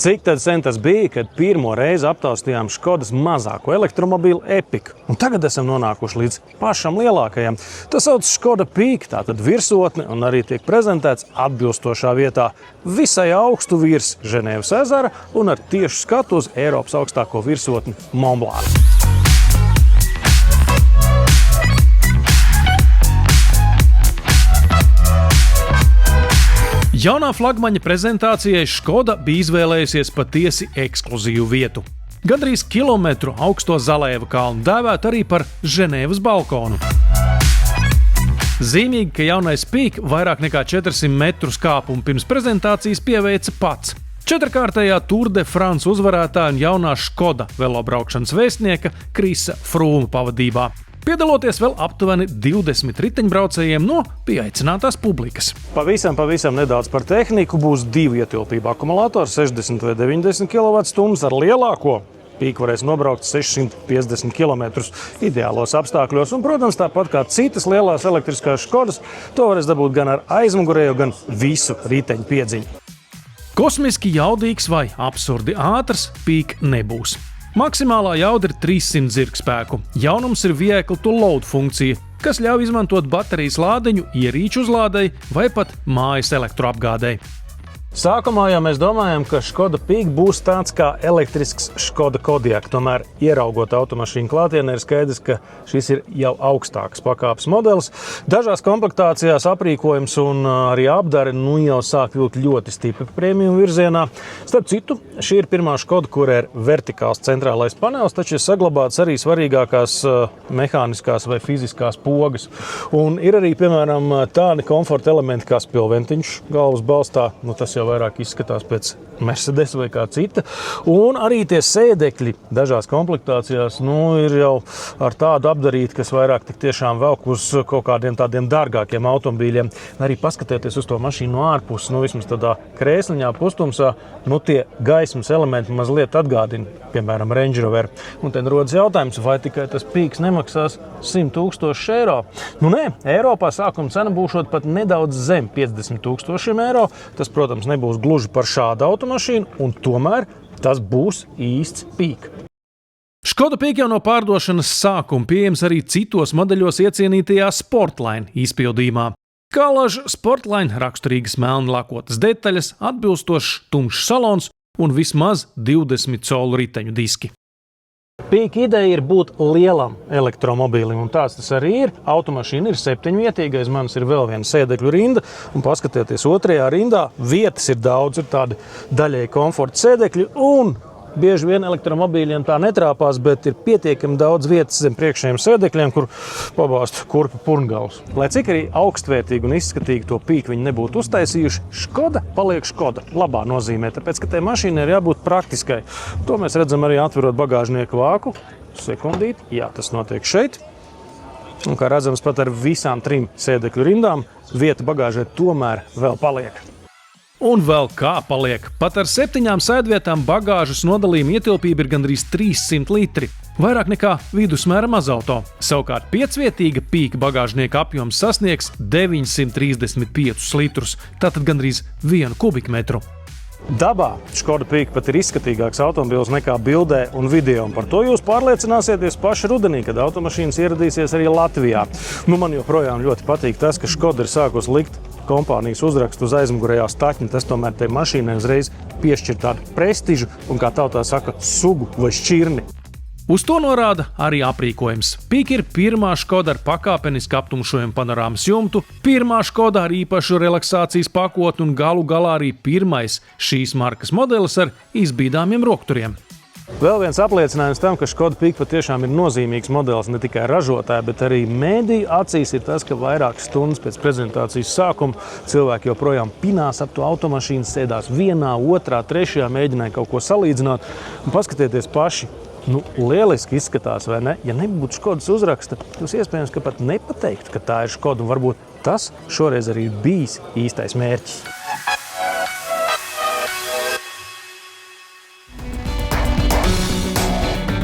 Cik tad sen tas bija, kad pirmo reizi aptaustījām Škodas mazāko elektromobīlu Epiku, un tagad esam nonākuši līdz pašam lielākajam. Tas sauc Škoda Peak, tātad virsotne, un arī tiek prezentēts atbilstošā vietā visai augstu virs Ženēvas ezera un ar tiešu skatu uz Eiropas augstāko virsotni Mont Blanc. Jaunā flagmaņa prezentācijai Škoda bija izvēlējusies patiesi ekskluzīvu vietu. Gandrīz kilometru augsto Zalēva kalnu dēvēt arī par Ženēvas balkonu. Zīmīgi, ka jaunais Peak vairāk nekā 400 metru kāpumu pirms prezentācijas pieveica pats. Četrkārtējā Tour de France uzvarētāja un jaunā Škoda velobraukšanas vēstnieka Krisa Frūma pavadībā. Piedaloties vēl aptuveni 20 riteņbraucējiem no pieaicinātās publikas. Pavisam nedaudz par tehniku. Būs 2 ietilpību akumulators 60 vai 90 kWh ar lielāko. Peak varēs nobraukt 650 km ideālos apstākļos. Un, protams, tāpat kā citas lielās elektriskās Škodas, to varēs dabūt gan ar aizmugurējo, gan visu riteņu piedziņu. Kosmiski jaudīgs vai absurdi ātrs Peak nebūs. Maksimālā jauda ir 300 zirgspēku. Jaunums ir vehicle to load funkcija, kas ļauj izmantot baterijas lādiņu ierīču uzlādei vai pat mājas elektroapgādei. Sākumā jau mēs domājam, ka Škoda Peak būs tāds kā elektrisks Škoda Kodiaq. Tomēr, ieraugot automašīnu klātienē, ir skaidrs, ka šis ir jau augstāks pakāpes modelis. Dažās komplektācijās aprīkojums un arī apdare jau sāk vilkt ļoti stipri premium virzienā. Starp citu, šī ir pirmā Škoda, kur ir vertikāls centrālais panelis, taču ir saglabāts arī svarīgākās mehāniskās vai fiziskās pogas. Un ir arī, piemēram, tādi komforta elementi kā spilventiņš galvas balstā. Tas jau vairāk izskatās pēc Mercedes vai kā cita. Un arī tie sēdekļi dažās komplektācijās ir jau ar tādu apdarīti, kas vairāk tik tiešām velk uz kaut kādiem tādiem dārgākiem automobīļiem. Arī paskatieties uz to mašīnu no ārpuses, vismaz tādā krēsliņā, pustumsā, tie gaismas elementi mazliet atgādina, piemēram, Range Rover. Un tad rodas jautājums, vai tikai tas Peaks nemaksās 100 000 eiro? Nē, Eiropā sākuma cena būšot pat nedaudz zem 50 000 eiro. Tas, protams, nebūs gluži par šādu automašīnu, un tomēr tas būs īsts Peak. Škoda Peak jau no pārdošanas sākuma pieejams arī citos modeļos iecienītajā Sportline izpildījumā. Kā laž Sportline raksturīgas melni lakotas detaļas, atbilstošs tumšs salons un vismaz 20 colu riteņu diski. Peak ideja ir būt lielam elektromobīlim, un tāds tas arī ir. Automašīna ir 7-vietīga, aiz manis ir vēl viena sēdekļu rinda, un paskatieties otrajā rindā, vietas ir daudz, ir tādi daļēji komforta sēdekļi, un bieži vien elektromobīļiem tā netrāpās, bet ir pietiekami daudz vietas zem priekšējiem sēdekļiem, kur pabāzt kurpa purngals. Lai cik arī augstvērtīgi un izskatīgi to Peak viņi nebūtu uztaisījuši, Škoda paliek Škoda labā nozīmē, tāpēc, ka tai mašīnai ir jābūt praktiskai. To mēs redzam arī atverot bagāžnieku vāku. Sekundīt, jā, tas notiek šeit. Un kā redzams, pat ar visām 3 sēdekļu rindām vieta bagāžē tomēr vēl paliek. Un vēl kā paliek. Pat ar 7 sēdvietām bagāžas nodalījuma ietilpība ir gandrīz 300 litri. Vairāk nekā vidusmēra mazauto. Savukārt 5-vietīga Peak bagāžnieka apjoms sasniegs 935 litrus, tātad gandrīz 1 kubikmetru. Dabā Škoda Peak pat ir izskatīgāks automobils nekā bildē un video, un par to jūs pārliecināsieties paši rudenī, kad automašīnas ieradīsies arī Latvijā. Man joprojām ļoti patīk tas, ka Škoda ir sākusi likt kompānijas uzrakstu uz aizmugurējā staķņa. Tas tomēr tai mašīnai uzreiz piešķir tādu prestižu un, kā tautā saka, sugu vai šķirni. Uz to norāda arī aprīkojums. Peak ir pirmā Škoda ar pakāpenisku aptumšojumu panorāmas jumtu, pirmā Škoda ar īpašu relaksācijas pakotni un galu galā arī pirmais šīs markas modelis ar izbīdāmiem rokturiem. Vēl viens apliecinājums tam, ka Škoda Peak patiešām ir nozīmīgs modelis ne tikai ražotāji, bet arī mēdīju acīs ir tas, ka vairākas stundas pēc prezentācijas sākuma cilvēki joprojām pinās ap to automašīnu, sēdās vienā, otrā, trešajā, mēģināja kaut ko salīdzināt. Un paskatieties paši, lieliski izskatās, vai ne? Ja nebūtu Škodas uzraksta, jūs iespējams, ka pat nepateiktu, ka tā ir Škoda, un varbūt tas šoreiz arī ir bijis īstais mērķis.